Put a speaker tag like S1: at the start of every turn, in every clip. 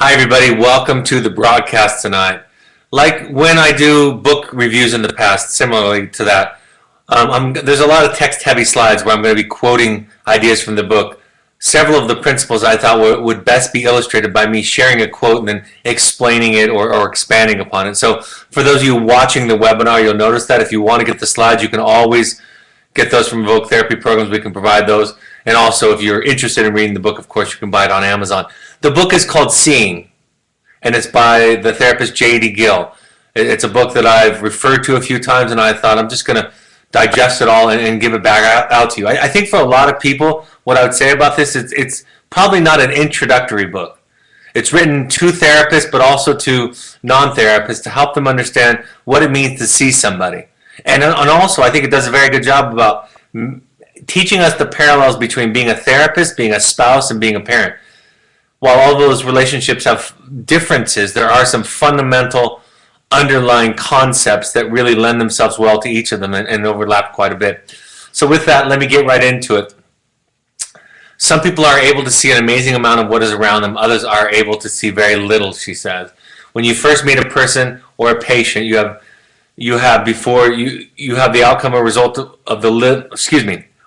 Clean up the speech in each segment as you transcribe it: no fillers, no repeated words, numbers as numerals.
S1: Hi, everybody. Welcome to the broadcast tonight. Like when I do book reviews in the past, similarly to that, there's a lot of text-heavy slides where I'm going to be quoting ideas from the book. Several of the principles I thought would best be illustrated by me sharing a quote and then explaining it or expanding upon it. So for those of you watching the webinar, you'll notice that if you want to get the slides, you can always get those from Evoke Therapy Programs. We can provide those. And also, if you're interested in reading the book, of course, you can buy it on Amazon. The book is called Seeing, and it's by the therapist J.D. Gill. It's a book that I've referred to a few times, and I thought I'm just going to digest it all and give it back out to you. I think for a lot of people, what I would say about this, it's probably not an introductory book. It's written to therapists, but also to non-therapists to help them understand what it means to see somebody. And also, I think it does a very good job about teaching us the parallels between being a therapist, being a spouse, and being a parent. While all those relationships have differences, there are some fundamental underlying concepts that really lend themselves well to each of them and overlap quite a bit. So with that, let me get right into it. Some people are able to see an amazing amount of what is around them. Others are able to see very little, she says. When you first meet a person or a patient, you have the outcome or result of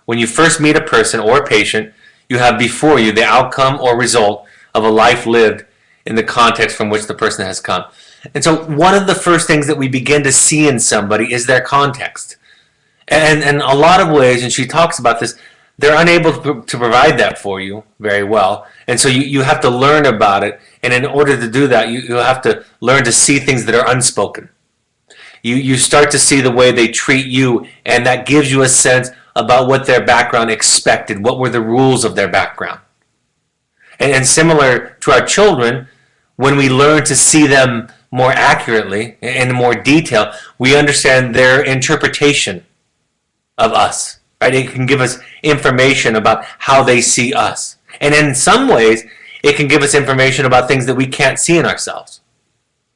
S1: When you first meet a person or a patient, you have before you the outcome or result of a life lived in the context from which the person has come. And so one of the first things that we begin to see in somebody is their context. And in a lot of ways, and she talks about this, they're unable to provide that for you very well. And so you have to learn about it. And in order to do that, you have to learn to see things that are unspoken. You start to see the way they treat you, and that gives you a sense about what their background expected, what were the rules of their background. And similar to our children, when we learn to see them more accurately and in more detail, we understand their interpretation of us. Right? It can give us information about how they see us. And in some ways, it can give us information about things that we can't see in ourselves.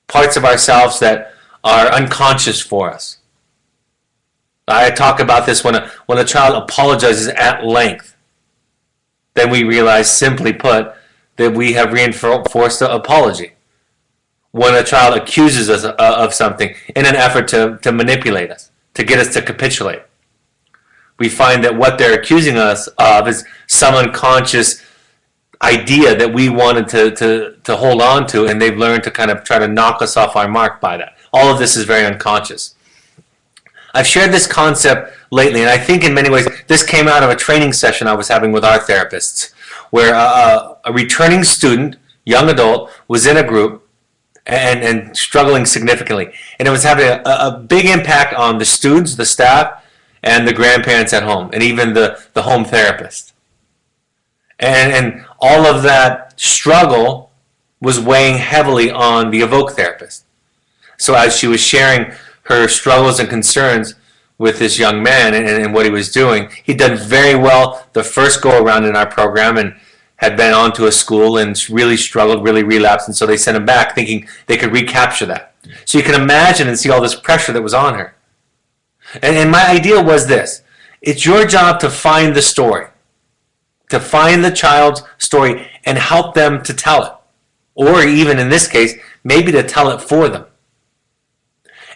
S1: Parts of ourselves that are unconscious for us. I talk about this when a child apologizes at length. Then we realize, simply put, that we have reinforced the apology. When a child accuses us of something in an effort to manipulate us, to get us to capitulate, we find that what they're accusing us of is some unconscious idea that we wanted to hold on to, and they've learned to kind of try to knock us off our mark by that. All of this is very unconscious. I've shared this concept lately, and I think in many ways this came out of a training session I was having with our therapists, where a returning student, young adult, was in a group and struggling significantly. And it was having a big impact on the students, the staff, and the grandparents at home, and even the home therapist. And all of that struggle was weighing heavily on the Evoke therapist. So as she was sharing her struggles and concerns with this young man and what he was doing, he'd done very well the first go around in our program and had been on to a school and really struggled, really relapsed, and so they sent him back thinking they could recapture that. So you can imagine and see all this pressure that was on her. And my idea was this: it's your job to find the story, to find the child's story and help them to tell it, or even in this case, maybe to tell it for them.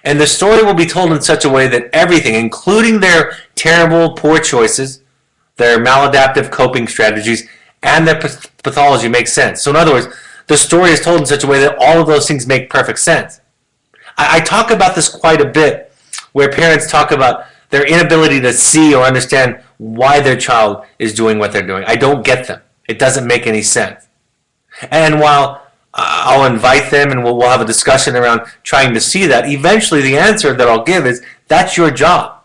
S1: And the story will be told in such a way that everything, including their terrible, poor choices, their maladaptive coping strategies, and their pathology, makes sense. So in other words, the story is told in such a way that all of those things make perfect sense. I talk about this quite a bit, where parents talk about their inability to see or understand why their child is doing what they're doing. I don't get them. It doesn't make any sense. And while I'll invite them and we'll have a discussion around trying to see that, eventually the answer that I'll give is, that's your job.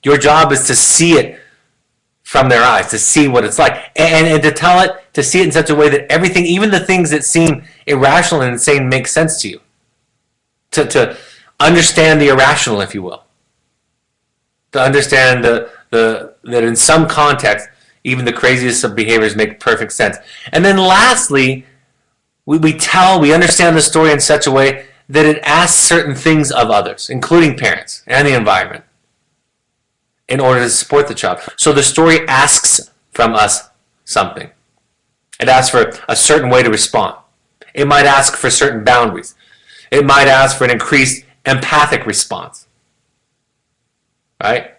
S1: Your job is to see it from their eyes, to see what it's like, and to tell it, to see it in such a way that everything, even the things that seem irrational and insane, make sense to you. To understand the irrational, if you will. To understand that in some context, even the craziest of behaviors make perfect sense. And then lastly, we understand the story in such a way that it asks certain things of others, including parents and the environment, in order to support the child. So the story asks from us something. It asks for a certain way to respond. It might ask for certain boundaries. It might ask for an increased empathic response. Right?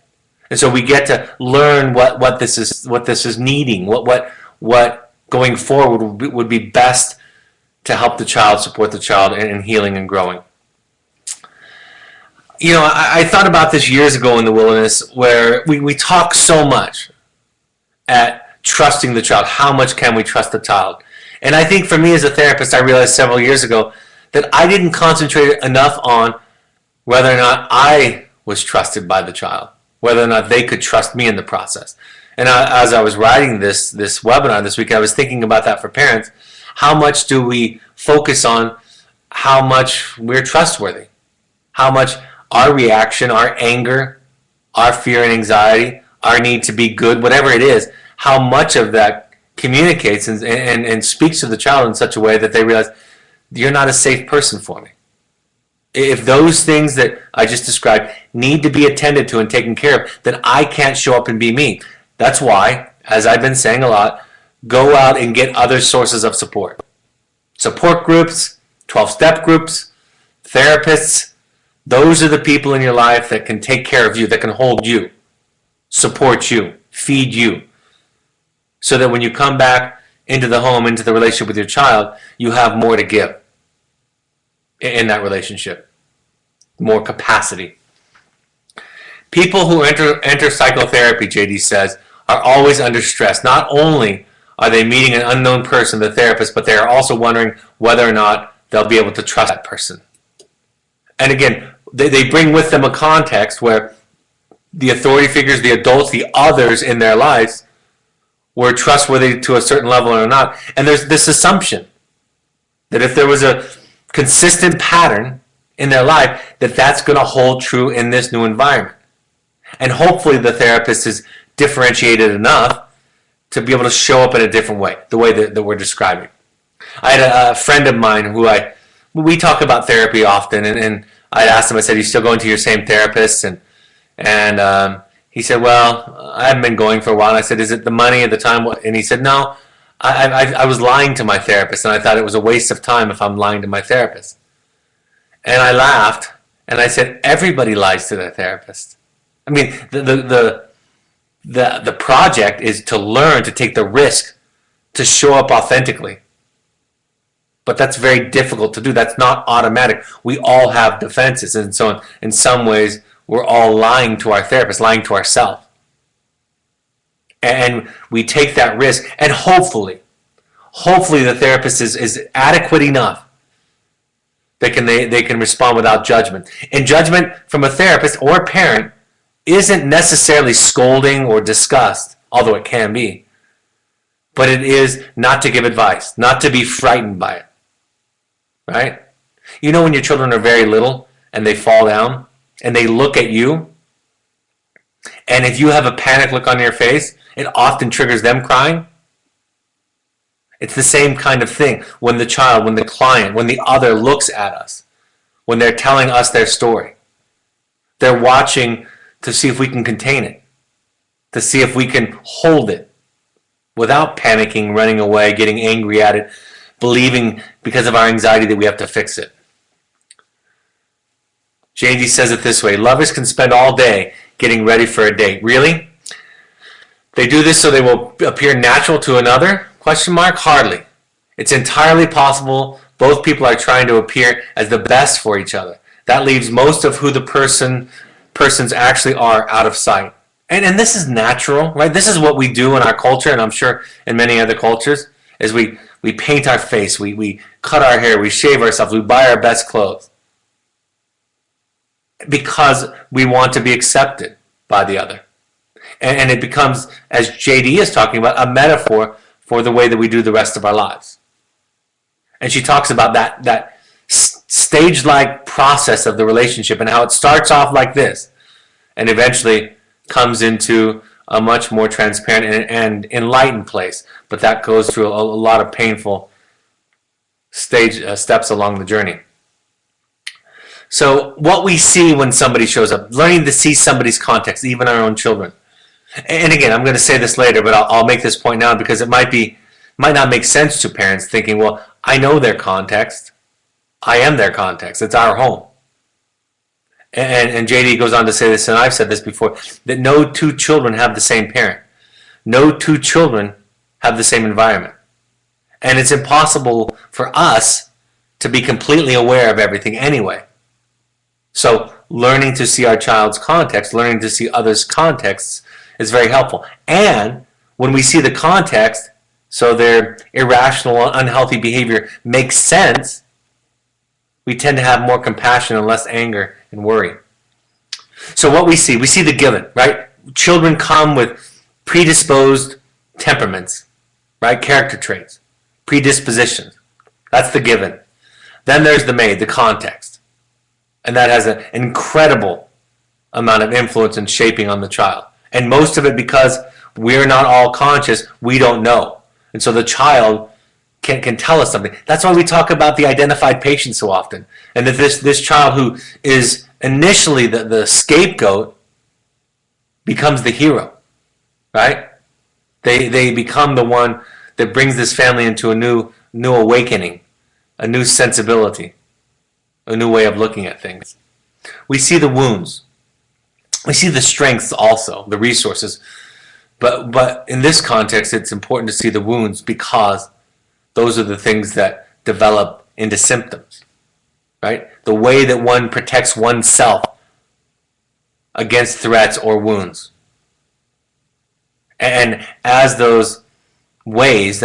S1: And so we get to learn what this is needing, what going forward would be best to help the child, support the child in healing and growing. You know, I thought about this years ago in the wilderness, where we talk so much at trusting the child. How much can we trust the child? And I think for me as a therapist, I realized several years ago that I didn't concentrate enough on whether or not I was trusted by the child, whether or not they could trust me in the process. And as I was writing this webinar this week, I was thinking about that for parents. How much do we focus on how much we're trustworthy? How much our reaction, our anger, our fear and anxiety, our need to be good, whatever it is, how much of that communicates and speaks to the child in such a way that they realize, you're not a safe person for me. If those things that I just described need to be attended to and taken care of, then I can't show up and be me. That's why, as I've been saying a lot, go out and get other sources of support. Support groups, 12-step groups, therapists. Those are the people in your life that can take care of you, that can hold you, support you, feed you, so that when you come back into the home, into the relationship with your child, you have more to give in that relationship, more capacity. People who enter psychotherapy, JD says, are always under stress. Not only are they meeting an unknown person, the therapist, but they are also wondering whether or not they'll be able to trust that person. And again, they bring with them a context where the authority figures, the adults, the others in their lives were trustworthy to a certain level or not. And there's this assumption that if there was a consistent pattern in their life, that that's going to hold true in this new environment. And hopefully the therapist is differentiated enough to be able to show up in a different way, the way that we're describing. I had a friend of mine who we talk about therapy often, and I'd asked him, I said, you still going to your same therapist? And he said, well, I haven't been going for a while. And I said, is it the money at the time? And he said, no, I was lying to my therapist, and I thought it was a waste of time if I'm lying to my therapist. And I laughed, and I said, everybody lies to their therapist. I mean, the project is to learn to take the risk to show up authentically. But that's very difficult to do. That's not automatic. We all have defenses, and so in some ways, we're all lying to our therapist, lying to ourselves. And we take that risk, and hopefully the therapist is adequate enough that they can respond without judgment. And judgment from a therapist or a parent isn't necessarily scolding or disgust, although it can be. But it is not to give advice, not to be frightened by it. Right? You know when your children are very little and they fall down and they look at you, and if you have a panic look on your face, it often triggers them crying. It's the same kind of thing when the child, when the client, when the other looks at us, when they're telling us their story. They're watching to see if we can contain it, to see if we can hold it without panicking, running away, getting angry at it, believing because of our anxiety that we have to fix it. JD says it this way: lovers can spend all day getting ready for a date. Really? They do this so they will appear natural to another? ? Hardly. It's entirely possible both people are trying to appear as the best for each other. That leaves most of who the persons actually are out of sight. And this is natural, right? This is what we do in our culture, and I'm sure in many other cultures, is we paint our face, we cut our hair, we shave ourselves, we buy our best clothes. Because we want to be accepted by the other. And it becomes, as JD is talking about, a metaphor for the way that we do the rest of our lives. And she talks about that stage-like process of the relationship and how it starts off like this and eventually comes into a much more transparent and enlightened place. But that goes through a lot of painful steps along the journey. So what we see when somebody shows up, learning to see somebody's context, even our own children. And again, I'm going to say this later, but I'll make this point now because it might not make sense to parents thinking, well, I know their context. I am their context. It's our home. And JD goes on to say this, and I've said this before, that no two children have the same parent. No two children have the same environment. And it's impossible for us to be completely aware of everything anyway. So learning to see our child's context, learning to see others' contexts is very helpful. And when we see the context, so their irrational, unhealthy behavior makes sense, we tend to have more compassion and less anger and worry. So what we see the given, right? Children come with predisposed temperaments, right? Character traits, predispositions. That's the given. Then there's the made, the context. And that has an incredible amount of influence and shaping on the child. And most of it because we're not all conscious, we don't know. And so the child can tell us something. That's why we talk about the identified patient so often. And that this child who is initially the scapegoat becomes the hero, right? They become the one that brings this family into a new awakening, a new sensibility, a new way of looking at things. We see the wounds. We see the strengths also, the resources. But in this context, it's important to see the wounds because those are the things that develop into symptoms, right? The way that one protects oneself against threats or wounds. And as those ways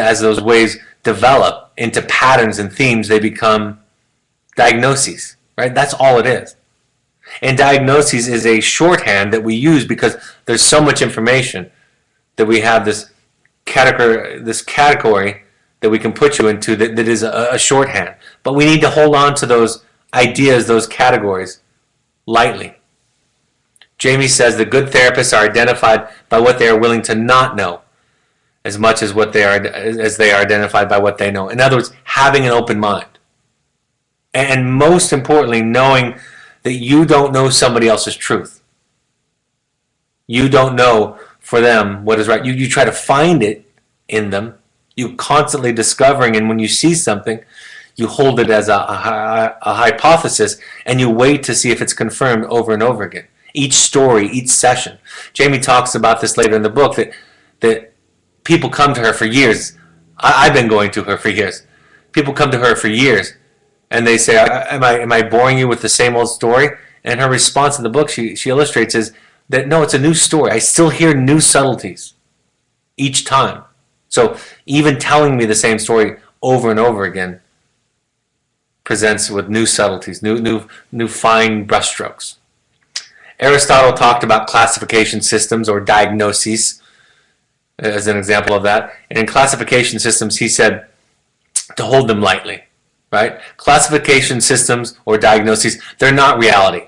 S1: develop into patterns and themes, they become diagnoses, right? That's all it is. And diagnoses is a shorthand that we use because there's so much information that we have this category that we can put you into that is a shorthand. But we need to hold on to those ideas, those categories, lightly. Jamie says the good therapists are identified by what they are willing to not know as much as they are identified by what they know. In other words, having an open mind. And most importantly, knowing that you don't know somebody else's truth. You don't know for them what is right. You try to find it in them. You're constantly discovering, and when you see something, you hold it as a hypothesis, and you wait to see if it's confirmed over and over again. Each story, each session. Jamie talks about this later in the book, that people come to her for years. I've been going to her for years. People come to her for years, and they say, am I boring you with the same old story? And her response in the book, she illustrates, is that no, it's a new story. I still hear new subtleties each time. So even telling me the same story over and over again presents with new subtleties, new fine brushstrokes. Aristotle talked about classification systems or diagnoses as an example of that. And in classification systems, he said to hold them lightly, right? Classification systems or diagnoses, they're not reality.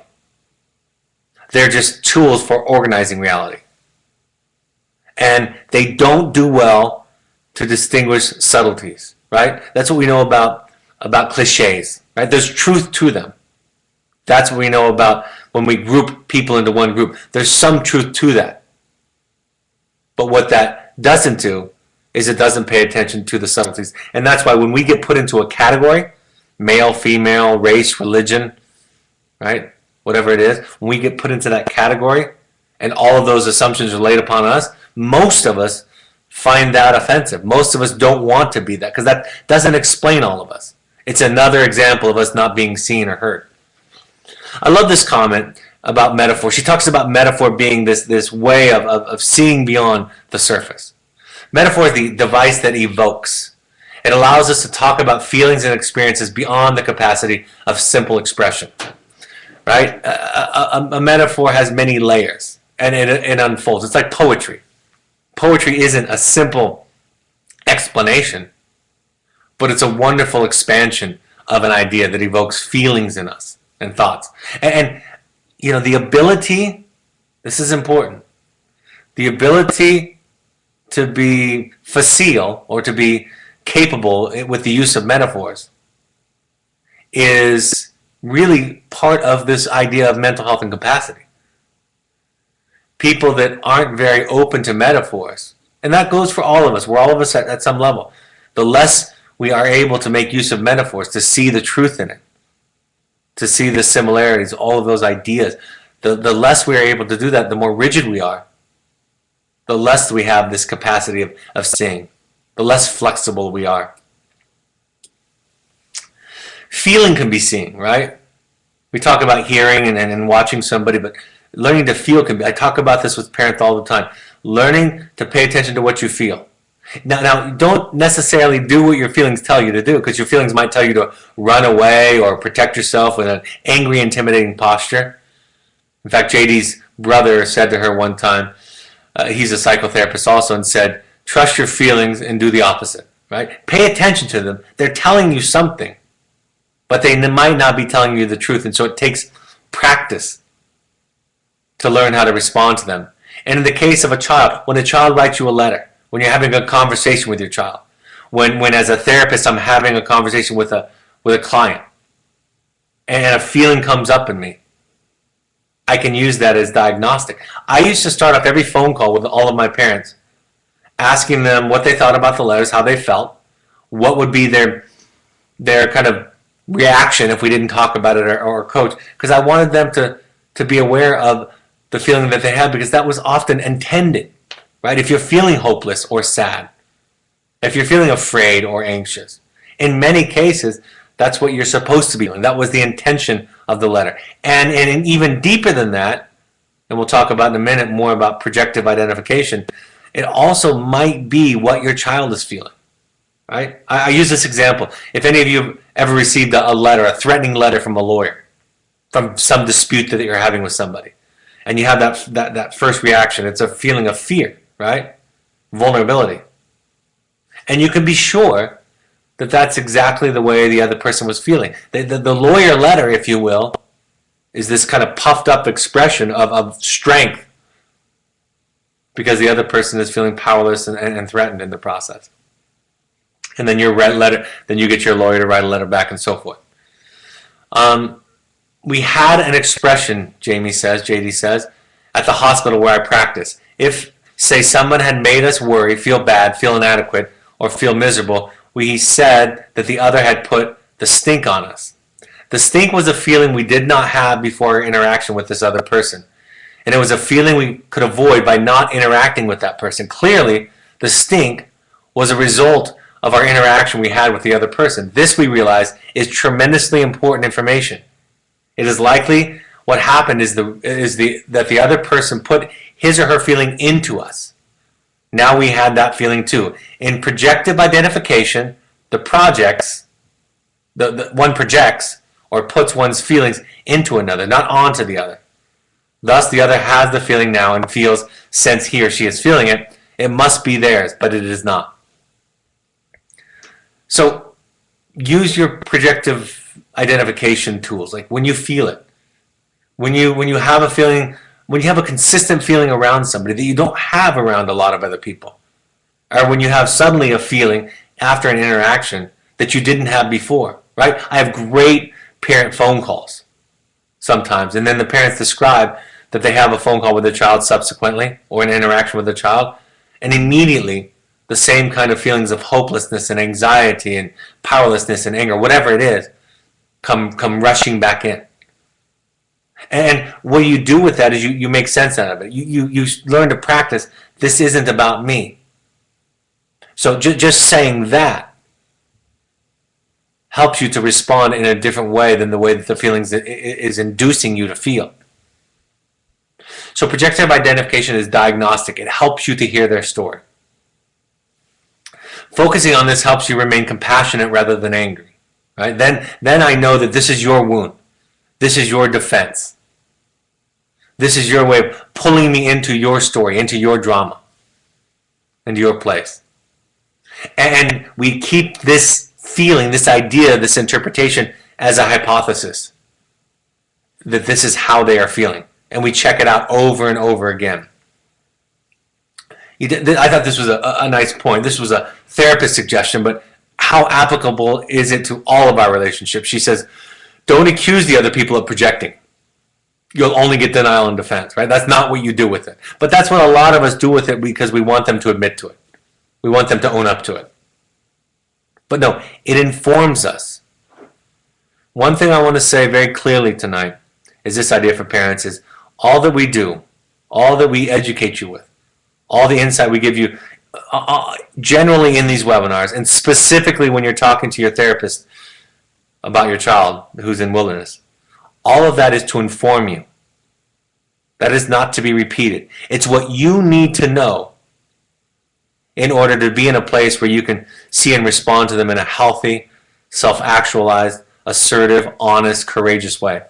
S1: They're just tools for organizing reality. And they don't do well to distinguish subtleties, right? That's what we know about cliches, right? There's truth to them. That's what we know about when we group people into one group. There's some truth to that. But what that doesn't do is it doesn't pay attention to the subtleties. And that's why when we get put into a category, male, female, race, religion, right? Whatever it is, when we get put into that category and all of those assumptions are laid upon us, most of us find that offensive. Most of us don't want to be that because that doesn't explain all of us. It's another example of us not being seen or heard. I love this comment about metaphor. She talks about metaphor being this way of seeing beyond the surface. Metaphor is the device that evokes. It allows us to talk about feelings and experiences beyond the capacity of simple expression. Right? A metaphor has many layers, and it unfolds. It's like poetry. Poetry isn't a simple explanation, but it's a wonderful expansion of an idea that evokes feelings in us and thoughts. And you know, the ability, this is important, the ability to be facile or to be capable with the use of metaphors is really part of this idea of mental health and capacity. People that aren't very open to metaphors, and that goes for all of us, we're all of us at some level. The less we are able to make use of metaphors to see the truth in it, to see the similarities, all of those ideas. The less we are able to do that, the more rigid we are, the less we have this capacity of seeing, the less flexible we are. Feeling can be seeing, right? We talk about hearing and watching somebody, but learning to feel can be. I talk about this with parents all the time. Learning to pay attention to what you feel. Now, don't necessarily do what your feelings tell you to do, because your feelings might tell you to run away or protect yourself with an angry, intimidating posture. In fact, JD's brother said to her one time, he's a psychotherapist also, and said, trust your feelings and do the opposite, right? Pay attention to them. They're telling you something, but they might not be telling you the truth, and so it takes practice to learn how to respond to them. And in the case of a child, when a child writes you a letter, when you're having a conversation with your child, when as a therapist I'm having a conversation with a client, and a feeling comes up in me, I can use that as diagnostic. I used to start off every phone call with all of my parents, asking them what they thought about the letters, how they felt, what would be their kind of reaction if we didn't talk about it or coach, because I wanted them to be aware of the feeling that they had, because that was often intended, right? If you're feeling hopeless or sad, if you're feeling afraid or anxious, in many cases, that's what you're supposed to be doing. That was the intention of the letter. And even deeper than that, and we'll talk about in a minute more about projective identification, it also might be what your child is feeling, right? I use this example. If any of you have ever received a letter, a threatening letter from a lawyer, from some dispute that you're having with somebody, and you have that first reaction, it's a feeling of fear, right? Vulnerability. And you can be sure that that's exactly the way the other person was feeling. The lawyer letter, if you will, is this kind of puffed up expression of strength, because the other person is feeling powerless and threatened in the process. And then then you get your lawyer to write a letter back and so forth. We had an expression, JD says, at the hospital where I practice. If, say, someone had made us worry, feel bad, feel inadequate, or feel miserable, we said that the other had put the stink on us. The stink was a feeling we did not have before our interaction with this other person. And it was a feeling we could avoid by not interacting with that person. Clearly, the stink was a result of our interaction we had with the other person. This, we realize, is tremendously important information. It is likely what happened is that the other person put his or her feeling into us. Now we had that feeling too. In projective identification, the one projects or puts one's feelings into another, not onto the other. Thus, the other has the feeling now and feels, since he or she is feeling it, it must be theirs, but it is not. So, use your projective identification tools, like when you feel it, when you have a feeling, when you have a consistent feeling around somebody that you don't have around a lot of other people, or when you have suddenly a feeling after an interaction that you didn't have before, right? I have great parent phone calls sometimes, and then the parents describe that they have a phone call with the child subsequently, or an interaction with the child, and immediately the same kind of feelings of hopelessness and anxiety and powerlessness and anger, whatever it is, come rushing back in. And what you do with that is you make sense out of it. You learn to practice, this isn't about me. So just saying that helps you to respond in a different way than the way that the feelings is inducing you to feel. So projective identification is diagnostic. It helps you to hear their story. Focusing on this helps you remain compassionate rather than angry. Right? Then I know that this is your wound. This is your defense. This is your way of pulling me into your story, into your drama, into your place. And we keep this feeling, this idea, this interpretation as a hypothesis, that this is how they are feeling. And we check it out over and over again. I thought this was a nice point. This was a therapist suggestion, but how applicable is it to all of our relationships? She says, don't accuse the other people of projecting. You'll only get denial and defense, right? That's not what you do with it. But that's what a lot of us do with it, because we want them to admit to it. We want them to own up to it. But no, it informs us. One thing I want to say very clearly tonight is this idea for parents is all that we do, all that we educate you with, all the insight we give you generally in these webinars, and specifically when you're talking to your therapist about your child who's in wilderness, all of that is to inform you. That is not to be repeated. It's what you need to know in order to be in a place where you can see and respond to them in a healthy, self-actualized, assertive, honest, courageous way.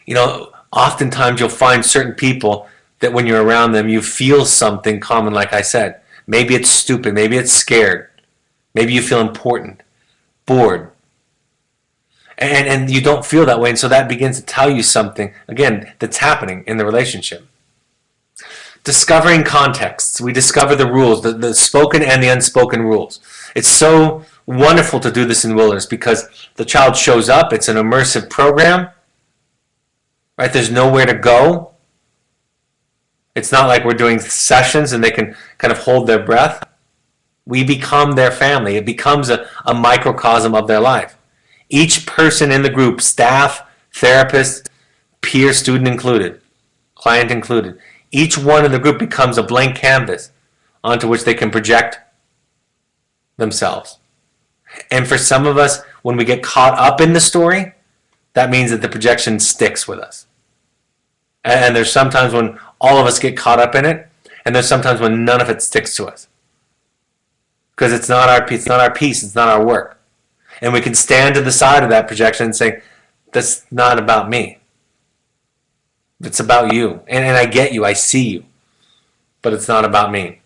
S1: You know, oftentimes you'll find certain people that when you're around them, you feel something common, like I said. Maybe it's stupid, maybe it's scared, maybe you feel important, bored. And you don't feel that way, and so that begins to tell you something, again, that's happening in the relationship. Discovering contexts. We discover the rules, the spoken and the unspoken rules. It's so wonderful to do this in wilderness because the child shows up. It's an immersive program, right? There's nowhere to go. It's not like we're doing sessions and they can kind of hold their breath. We become their family. It becomes a microcosm of their life. Each person in the group, staff, therapist, peer, student included, client included, each one in the group becomes a blank canvas onto which they can project themselves. And for some of us, when we get caught up in the story, that means that the projection sticks with us. And there's sometimes when all of us get caught up in it, and there's sometimes when none of it sticks to us. Because it's not our piece, it's not our work. And we can stand to the side of that projection and say, that's not about me. It's about you. And I get you, I see you. But it's not about me.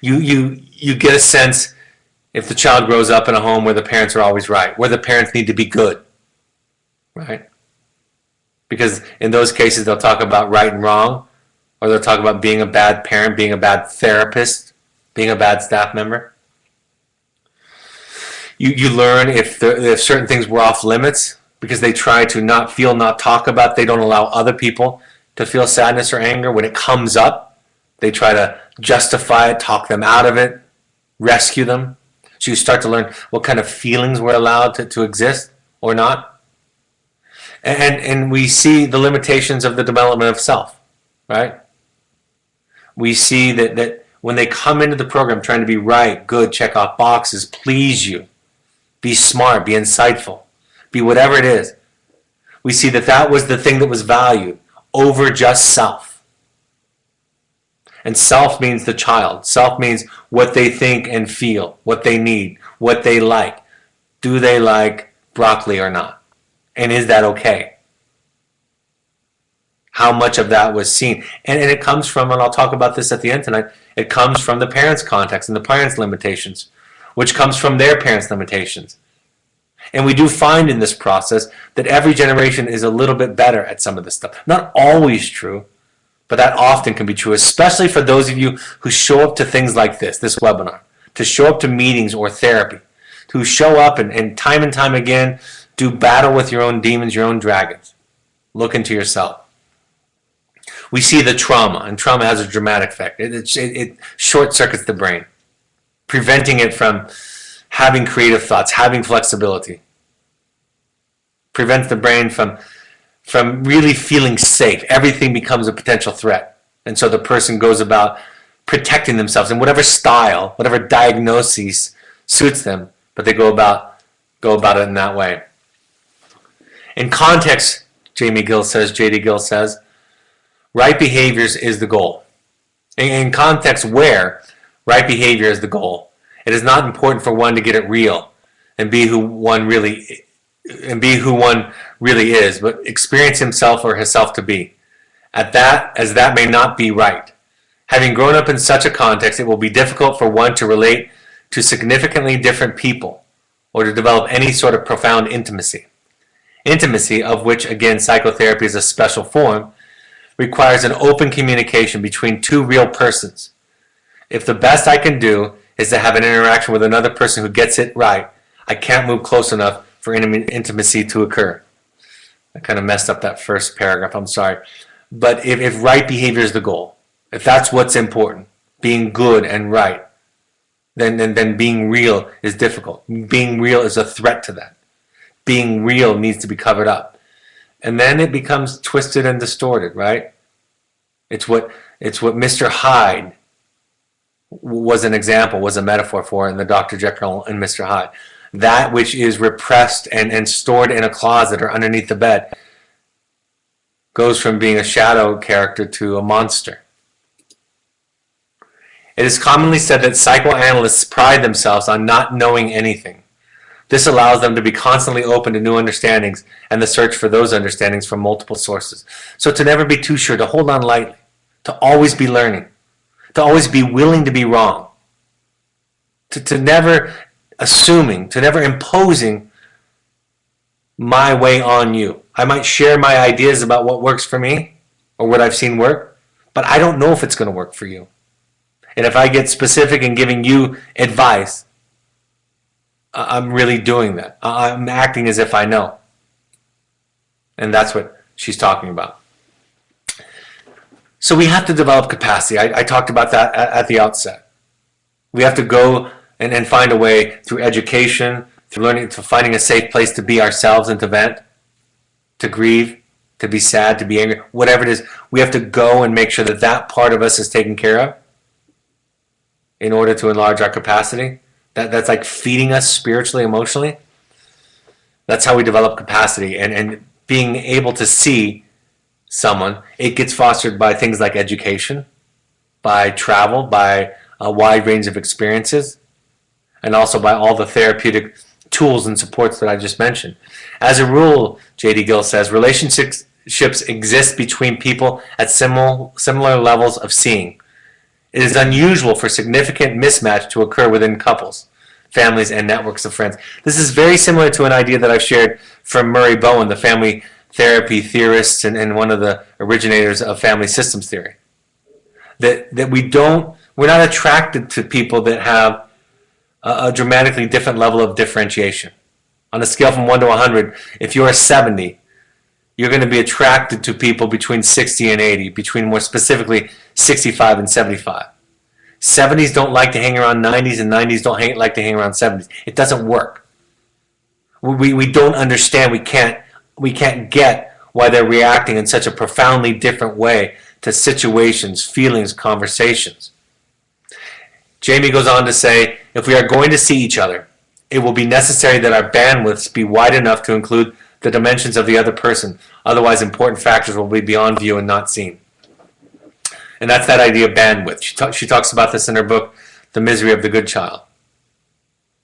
S1: You get a sense if the child grows up in a home where the parents are always right, where the parents need to be good, right? Because in those cases they'll talk about right and wrong, or they'll talk about being a bad parent, being a bad therapist, being a bad staff member. You learn if certain things were off limits because they try to not feel, not talk about. They don't allow other people to feel sadness or anger. When it comes up, they try to justify it, talk them out of it, rescue them. So you start to learn what kind of feelings were allowed to exist or not. And we see the limitations of the development of self, right? We see that when they come into the program trying to be right, good, check off boxes, please you, be smart, be insightful, be whatever it is, we see that was the thing that was valued over just self. And self means the child. Self means what they think and feel, what they need, what they like. Do they like broccoli or not? And is that okay? How much of that was seen? And it comes from, and I'll talk about this at the end tonight, it comes from the parents' context and the parents' limitations, which comes from their parents' limitations. And we do find in this process that every generation is a little bit better at some of this stuff. Not always true, but that often can be true, especially for those of you who show up to things like this webinar, to show up to meetings or therapy, to show up and time again do battle with your own demons, your own dragons. Look into yourself. We see the trauma, and trauma has a dramatic effect. It short-circuits the brain, preventing it from having creative thoughts, having flexibility. Prevents the brain from really feeling safe. Everything becomes a potential threat. And so the person goes about protecting themselves in whatever style, whatever diagnosis suits them, but they go about it in that way. In context, J.D. Gill says, right behaviors is the goal. In context where right behavior is the goal, it is not important for one to get it real and be who one really is, but experience himself or herself to be. As that may not be right. Having grown up in such a context, it will be difficult for one to relate to significantly different people or to develop any sort of profound intimacy. Intimacy, of which, again, psychotherapy is a special form, requires an open communication between two real persons. If the best I can do is to have an interaction with another person who gets it right, I can't move close enough for intimacy to occur. I kind of messed up that first paragraph, I'm sorry. But if right behavior is the goal, if that's what's important, being good and right, then being real is difficult. Being real is a threat to that. Being real needs to be covered up. And then it becomes twisted and distorted, right? It's what Mr. Hyde was an example, was a metaphor for in the Dr. Jekyll and Mr. Hyde. That which is repressed and stored in a closet or underneath the bed goes from being a shadow character to a monster. It is commonly said that psychoanalysts pride themselves on not knowing anything. This allows them to be constantly open to new understandings and the search for those understandings from multiple sources. So to never be too sure, to hold on lightly, to always be learning, to always be willing to be wrong, to never assuming, to never imposing my way on you. I might share my ideas about what works for me or what I've seen work, but I don't know if it's going to work for you. And if I get specific in giving you advice, I'm really doing that. I'm acting as if I know. And that's what she's talking about. So we have to develop capacity. I talked about that at the outset. We have to go and find a way through education, through learning, to finding a safe place to be ourselves and to vent, to grieve, to be sad, to be angry, whatever it is. We have to go and make sure that that part of us is taken care of in order to enlarge our capacity. That's like feeding us spiritually, emotionally. That's how we develop capacity. And being able to see someone, it gets fostered by things like education, by travel, by a wide range of experiences, and also by all the therapeutic tools and supports that I just mentioned. As a rule, J.D. Gill says, relationships exist between people at similar levels of seeing. It is unusual for significant mismatch to occur within couples, families, and networks of friends. This is very similar to an idea that I've shared from Murray Bowen, the family therapy theorist and one of the originators of family systems theory. That we're not attracted to people that have a dramatically different level of differentiation. On a scale from 1 to 100, if you're a 70, you're going to be attracted to people between 60 and 80, between more specifically 65 and 75. 70s don't like to hang around 90s, and 90s don't like to hang around 70s. It doesn't work. We don't understand. We can't get why they're reacting in such a profoundly different way to situations, feelings, conversations. Jamie goes on to say, if we are going to see each other, it will be necessary that our bandwidths be wide enough to include the dimensions of the other person. Otherwise, important factors will be beyond view and not seen. And that's that idea of bandwidth. She talks about this in her book, The Misery of the Good Child.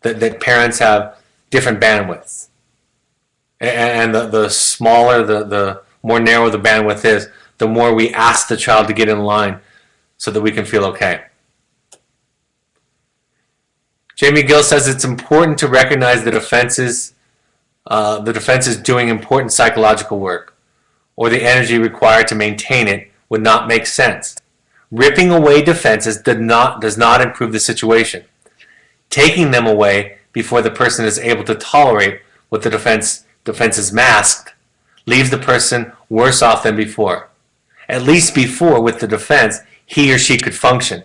S1: That parents have different bandwidths. And the smaller, the more narrow the bandwidth is, the more we ask the child to get in line so that we can feel okay. Jamie Gill says it's important to recognize the defense is doing important psychological work, or the energy required to maintain it would not make sense. Ripping away defenses does not improve the situation. Taking them away before the person is able to tolerate what the defense is masked leaves the person worse off than before. At least before, with the defense, he or she could function.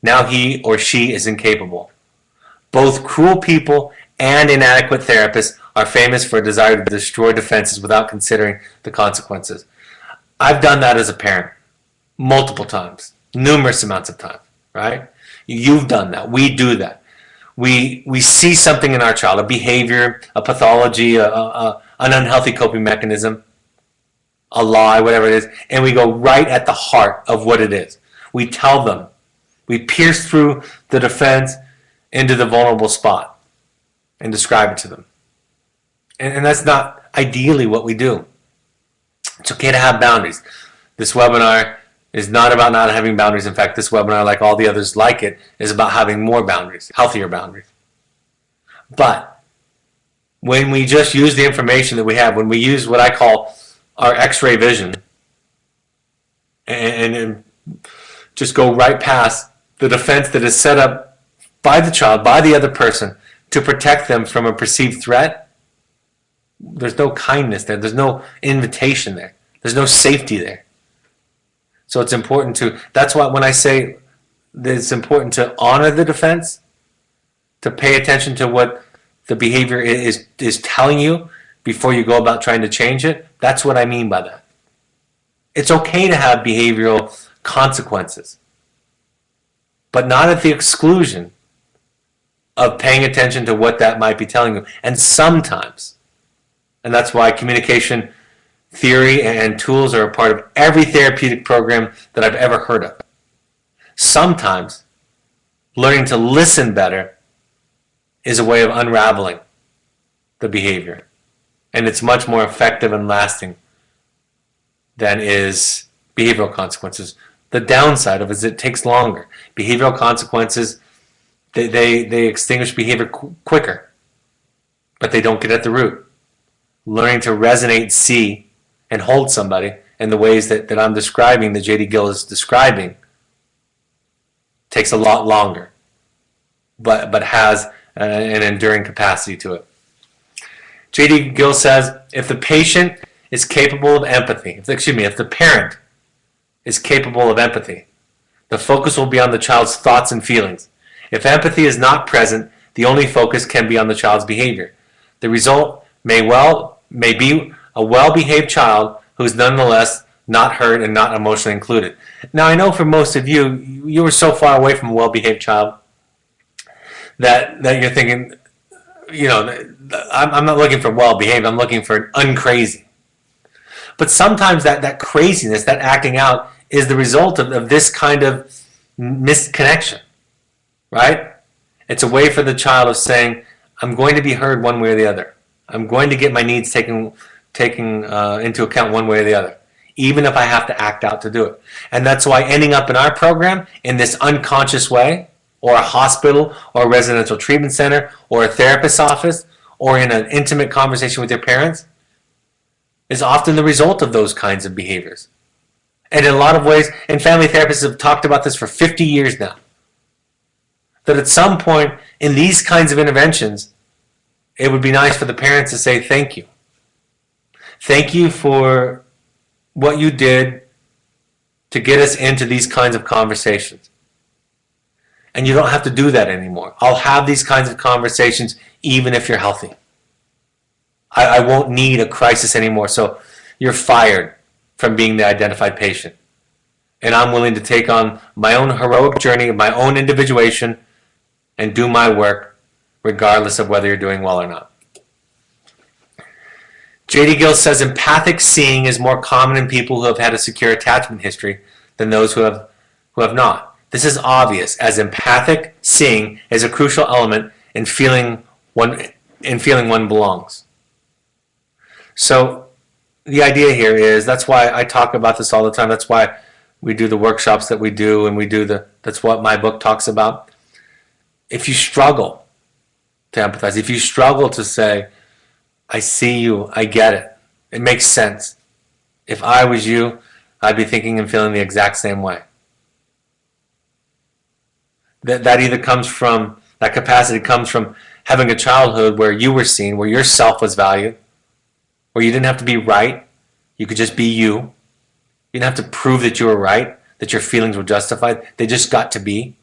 S1: Now he or she is incapable. Both cruel people and inadequate therapists are famous for a desire to destroy defenses without considering the consequences. I've done that as a parent multiple times, numerous amounts of times, right? You've done that. We do that. We see something in our child, a behavior, a pathology, an unhealthy coping mechanism, a lie, whatever it is, and we go right at the heart of what it is. We tell them. We pierce through the defense into the vulnerable spot and describe it to them. And that's not ideally what we do. It's okay to have boundaries. This webinar is not about not having boundaries. In fact, this webinar, like all the others like it, is about having more boundaries, healthier boundaries. But when we just use the information that we have, when we use what I call our X-ray vision and just go right past the defense that is set up by the child, by the other person, to protect them from a perceived threat, there's no kindness there. There's no invitation there. There's no safety there. So it's important that's why when I say that it's important to honor the defense, to pay attention to what the behavior is telling you before you go about trying to change it. That's what I mean by that. It's okay to have behavioral consequences, but not at the exclusion of paying attention to what that might be telling you. And sometimes, and that's why communication theory and tools are a part of every therapeutic program that I've ever heard of. Sometimes learning to listen better is a way of unraveling the behavior. And it's much more effective and lasting than is behavioral consequences. The downside of it is it takes longer. Behavioral consequences, they extinguish behavior quicker, but they don't get at the root. Learning to resonate, see, and hold somebody in the ways that I'm describing, that J.D. Gill is describing, takes a lot longer, but has an enduring capacity to it. J.D. Gill says, if the patient is capable of empathy, if the parent is capable of empathy, the focus will be on the child's thoughts and feelings. If empathy is not present, the only focus can be on the child's behavior. The result may be a well-behaved child who is nonetheless not hurt and not emotionally included. Now, I know for most of you, you were so far away from a well-behaved child that you're thinking, I'm not looking for well-behaved, I'm looking for uncrazy. But sometimes that craziness, that acting out, is the result of this kind of misconnection, right? It's a way for the child of saying, I'm going to be heard one way or the other. I'm going to get my needs taken into account one way or the other, even if I have to act out to do it. And that's why ending up in our program in this unconscious way, or a hospital, or a residential treatment center, or a therapist's office, or in an intimate conversation with your parents, is often the result of those kinds of behaviors. And in a lot of ways, and family therapists have talked about this for 50 years now, that at some point in these kinds of interventions, it would be nice for the parents to say thank you. Thank you for what you did to get us into these kinds of conversations. And you don't have to do that anymore. I'll have these kinds of conversations even if you're healthy. I won't need a crisis anymore. So you're fired from being the identified patient. And I'm willing to take on my own heroic journey, my own individuation, and do my work regardless of whether you're doing well or not. J.D. Gill says empathic seeing is more common in people who have had a secure attachment history than those who have not. This is obvious, as empathic seeing is a crucial element in feeling one belongs. So the idea here is, that's why I talk about this all the time. That's why we do the workshops that we do, and that's what my book talks about. If you struggle to empathize, if you struggle to say, I see you, I get it, it makes sense. If I was you, I'd be thinking and feeling the exact same way. That either comes from, that capacity comes from having a childhood where you were seen, where your self was valued, where you didn't have to be right, you could just be you. You didn't have to prove that you were right, that your feelings were justified, they just got to be.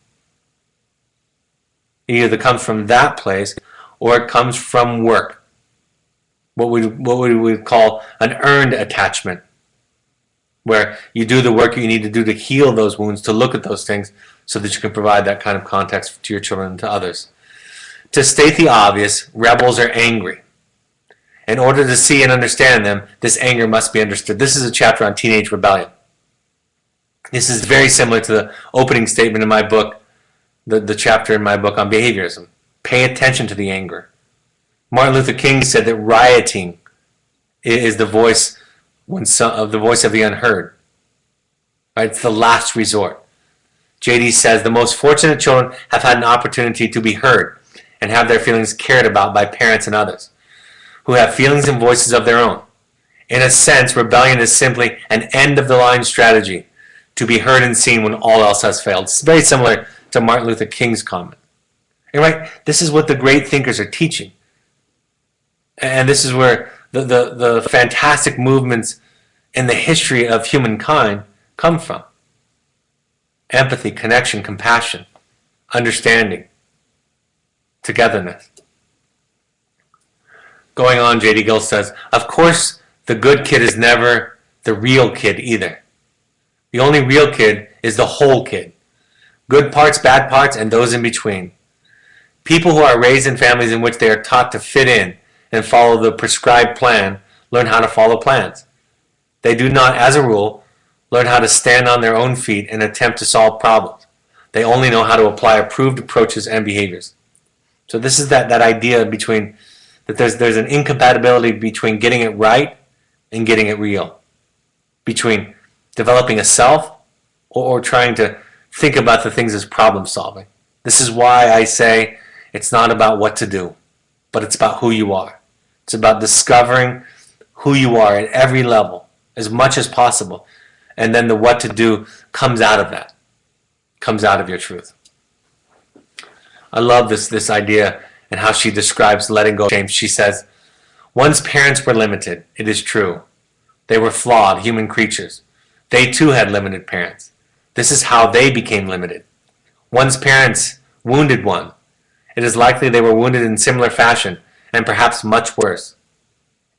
S1: It either comes from that place, or it comes from work. What we would call an earned attachment, where you do the work you need to do to heal those wounds, to look at those things, so that you can provide that kind of context to your children and to others. To state the obvious, rebels are angry. In order to see and understand them, this anger must be understood. This is a chapter on teenage rebellion. This is very similar to the opening statement in my book, the chapter in my book on behaviorism. Pay attention to the anger. Martin Luther King said that rioting is the voice of the unheard. Right? It's the last resort. J.D. says the most fortunate children have had an opportunity to be heard and have their feelings cared about by parents and others who have feelings and voices of their own. In a sense, rebellion is simply an end-of-the-line strategy to be heard and seen when all else has failed. It's very similar to Martin Luther King's comment. And right, this is what the great thinkers are teaching. And this is where the fantastic movements in the history of humankind come from. Empathy, connection, compassion, understanding. togetherness. Going on, J.D. Gill says, of course, the good kid is never the real kid either. The only real kid is the whole kid. Good parts, bad parts, and those in between. People who are raised in families in which they are taught to fit in and follow the prescribed plan learn how to follow plans. They do not, as a rule, learn how to stand on their own feet and attempt to solve problems. They only know how to apply approved approaches and behaviors. So this is that idea between that there's an incompatibility between getting it right and getting it real. Between developing a self or trying to think about the things as problem solving. This is why I say it's not about what to do, but it's about who you are. It's about discovering who you are at every level as much as possible. And then the what to do comes out of that, comes out of your truth. I love this idea and how she describes letting go of shame. She says, one's parents were limited. It is true. They were flawed human creatures. They too had limited parents. This is how they became limited. One's parents wounded one. It is likely they were wounded in similar fashion, and perhaps much worse.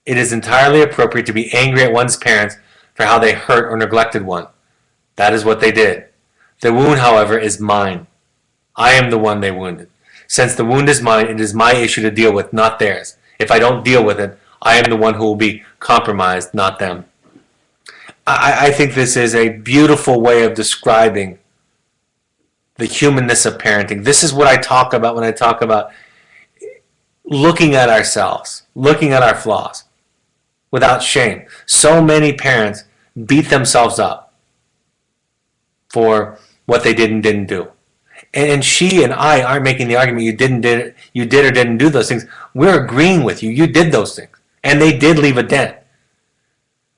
S1: It is entirely appropriate to be angry at one's parents for how they hurt or neglected one. That is what they did. The wound, however, is mine. I am the one they wounded. Since the wound is mine, it is my issue to deal with, not theirs. If I don't deal with it, I am the one who will be compromised, not them. I think this is a beautiful way of describing the humanness of parenting. This is what I talk about when I talk about looking at ourselves, looking at our flaws without shame. So many parents beat themselves up for what they did and didn't do. And she and I aren't making the argument you did or didn't do those things. We're agreeing with you. You did those things. And they did leave a dent.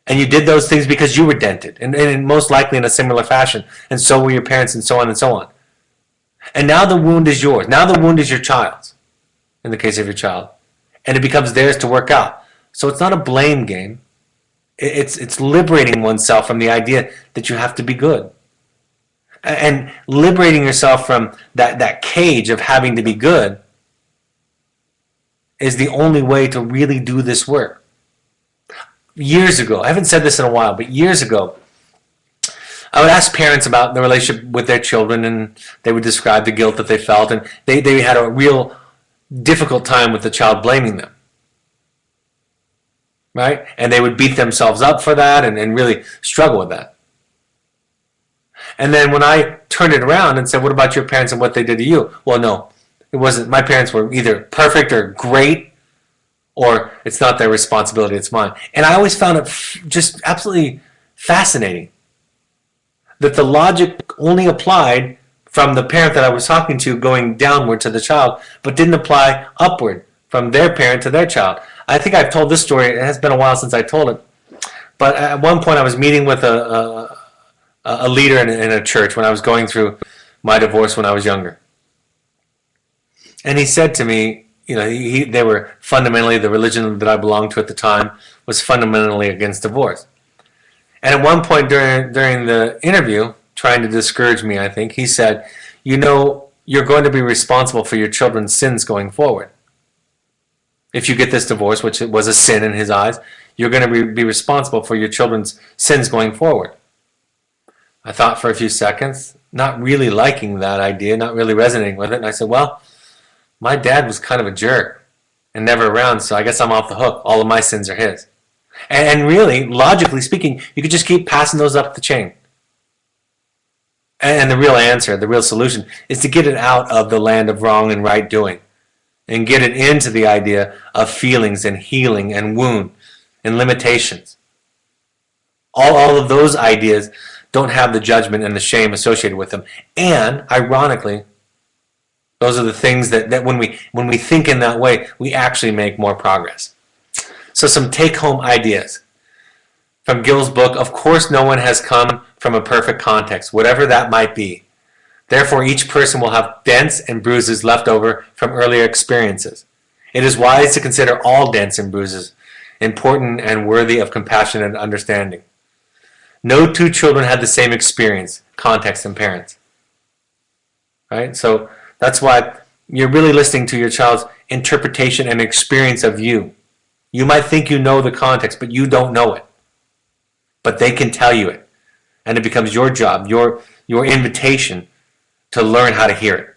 S1: And you did those things because you were dented. And most likely in a similar fashion. And so were your parents, and so on and so on. And now the wound is yours. Now the wound is your child's. In the case of your child. And it becomes theirs to work out. So it's not a blame game. It's liberating oneself from the idea that you have to be good. And liberating yourself from that cage of having to be good is the only way to really do this work. Years ago, I haven't said this in a while, but years ago, I would ask parents about the relationship with their children, and they would describe the guilt that they felt, and they had a real difficult time with the child blaming them. Right? And they would beat themselves up for that and really struggle with that. And then when I turned it around and said, what about your parents and what they did to you? Well, no, it wasn't. My parents were either perfect or great, or it's not their responsibility, it's mine. And I always found it just absolutely fascinating that the logic only applied from the parent that I was talking to going downward to the child, but didn't apply upward from their parent to their child. I think I've told this story. It has been a while since I told it. But at one point I was meeting with a leader in a church when I was going through my divorce when I was younger. And he said to me, you know, they were fundamentally, the religion that I belonged to at the time was fundamentally against divorce. And at one point during the interview, trying to discourage me, I think, he said, you know, you're going to be responsible for your children's sins going forward. If you get this divorce, which was a sin in his eyes, you're going to be responsible for your children's sins going forward. I thought for a few seconds, not really liking that idea, not really resonating with it, and I said, well, my dad was kind of a jerk and never around, so I guess I'm off the hook. All of my sins are his. And really, logically speaking, you could just keep passing those up the chain. And the real answer, the real solution, is to get it out of the land of wrong and right doing and get it into the idea of feelings and healing and wound and limitations. All of those ideas don't have the judgment and the shame associated with them. And, ironically, those are the things that when we think in that way, we actually make more progress. So some take-home ideas. From Gill's book, of course no one has come from a perfect context, whatever that might be. Therefore, each person will have dents and bruises left over from earlier experiences. It is wise to consider all dents and bruises important and worthy of compassion and understanding. No two children had the same experience, context, and parents. Right? So that's why you're really listening to your child's interpretation and experience of you. You might think you know the context, but you don't know it. But they can tell you it. And it becomes your job, your invitation to learn how to hear it.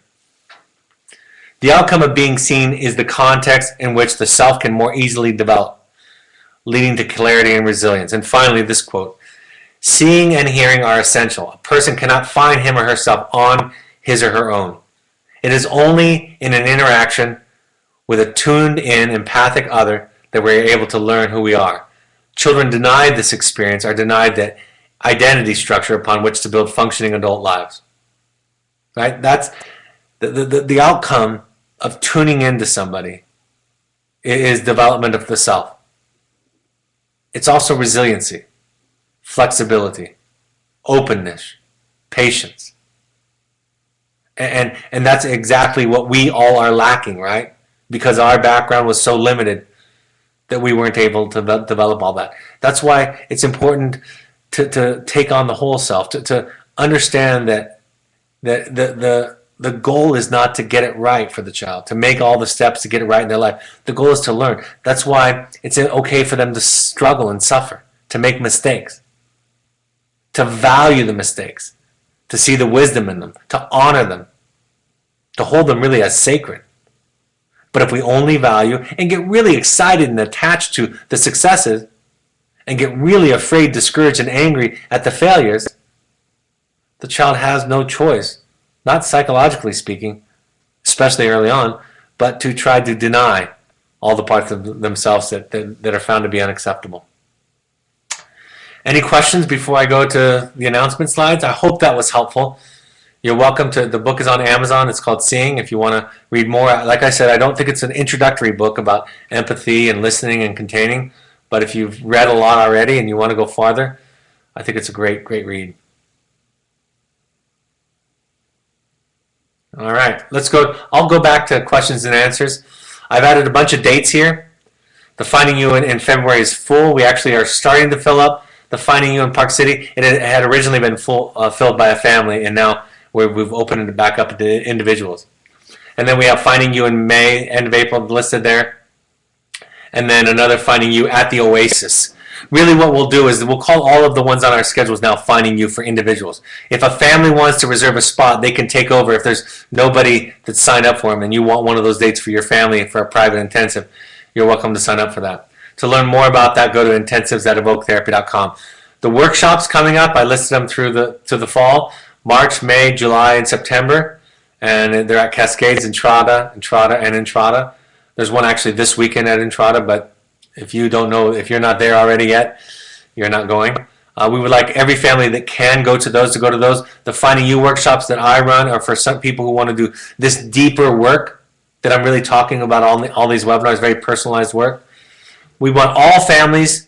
S1: The outcome of being seen is the context in which the self can more easily develop, leading to clarity and resilience. And finally, this quote, seeing and hearing are essential. A person cannot find him or herself on his or her own. It is only in an interaction with a tuned-in, empathic other that we're able to learn who we are. Children denied this experience are denied that identity structure upon which to build functioning adult lives. Right? That's the outcome of tuning into somebody is development of the self. It's also resiliency, flexibility, openness, patience. And that's exactly what we all are lacking, right? Because our background was so limited that we weren't able to develop all that. That's why it's important to take on the whole self, to understand that the goal is not to get it right for the child, to make all the steps to get it right in their life. The goal is to learn. That's why it's okay for them to struggle and suffer, to make mistakes, to value the mistakes, to see the wisdom in them, to honor them, to hold them really as sacred. But if we only value and get really excited and attached to the successes and get really afraid, discouraged, and angry at the failures, the child has no choice, not psychologically speaking, especially early on, but to try to deny all the parts of themselves that are found to be unacceptable. Any questions before I go to the announcement slides? I hope that was helpful. You're welcome to, the book is on Amazon. It's called Seeing. If you want to read more, like I said, I don't think it's an introductory book about empathy and listening and containing, but if you've read a lot already and you want to go farther, I think it's a great read. All right, let's go. I'll go back to questions and answers. I've added a bunch of dates here. The Finding You in February is full. We actually are starting to fill up the Finding You in Park City. It had originally been filled by a family, and now we've opened it back up to individuals. And then we have Finding You in May, end of April, listed there. And then another Finding You at the Oasis. Really what we'll do is we'll call all of the ones on our schedules now Finding You for individuals. If a family wants to reserve a spot, they can take over. If there's nobody that's signed up for them and you want one of those dates for your family for a private intensive, you're welcome to sign up for that. To learn more about that, go to intensives@evoketherapy.com. The workshops coming up, I listed them through the fall. March, May, July, and September, and they're at Cascades, Entrada. There's one actually this weekend at Entrada, but if you don't know, if you're not there already yet, you're not going. We would like every family that can go to those to go to those. The Finding You workshops that I run are for some people who want to do this deeper work that I'm really talking about all these webinars, very personalized work. We want all families,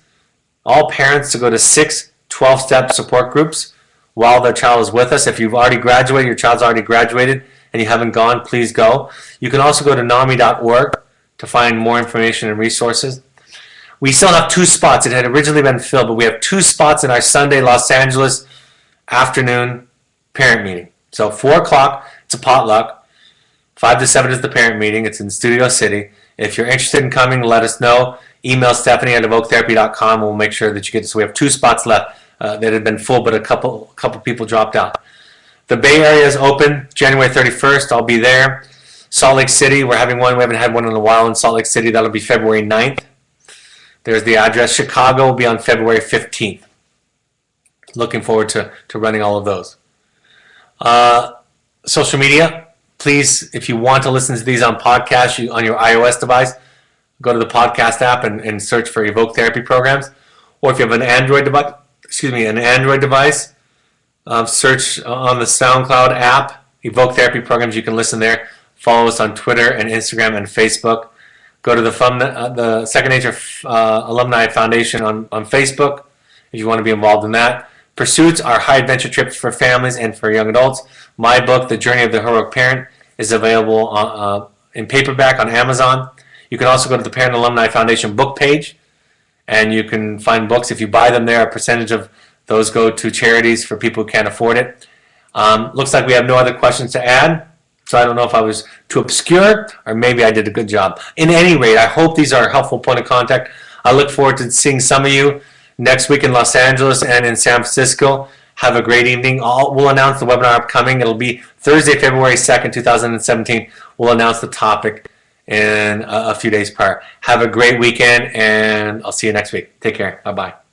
S1: all parents to go to 6 12-step support groups while their child is with us. If you've already graduated, your child's already graduated, and you haven't gone, please go. You can also go to NAMI.org to find more information and resources. We still have 2 spots. It had originally been filled, but we have 2 spots in our Sunday Los Angeles afternoon parent meeting. So 4 o'clock, it's a potluck. 5 to 7 is the parent meeting. It's in Studio City. If you're interested in coming, let us know. Email Stephanie at evoketherapy.com. We'll make sure that you get it. So we have 2 spots left that had been full, but a couple people dropped out. The Bay Area is open January 31st. I'll be there. Salt Lake City, we're having one. We haven't had one in a while in Salt Lake City. That'll be February 9th. There's the address. Chicago will be on February 15th. Looking forward to running all of those. Social media, please, if you want to listen to these on podcast on your iOS device, go to the podcast app and search for Evoke Therapy programs. Or if you have an Android device, search on the SoundCloud app, Evoke Therapy programs. You can listen there. Follow us on Twitter and Instagram and Facebook. Go to the Second Nature Alumni Foundation on Facebook if you want to be involved in that. Pursuits are high adventure trips for families and for young adults. My book, The Journey of the Heroic Parent, is available in paperback on Amazon. You can also go to the Parent Alumni Foundation book page, and you can find books. If you buy them there, a percentage of those go to charities for people who can't afford it. Looks like we have no other questions to add. So So I don't know if I was too obscure or maybe I did a good job. In any rate, I hope these are a helpful point of contact. I look forward to seeing some of you next week in Los Angeles and in San Francisco. Have a great evening. We'll announce the webinar upcoming. It'll be Thursday, February 2nd, 2017. We'll announce the topic in a few days prior. Have a great weekend, and I'll see you next week. Take care. Bye-bye.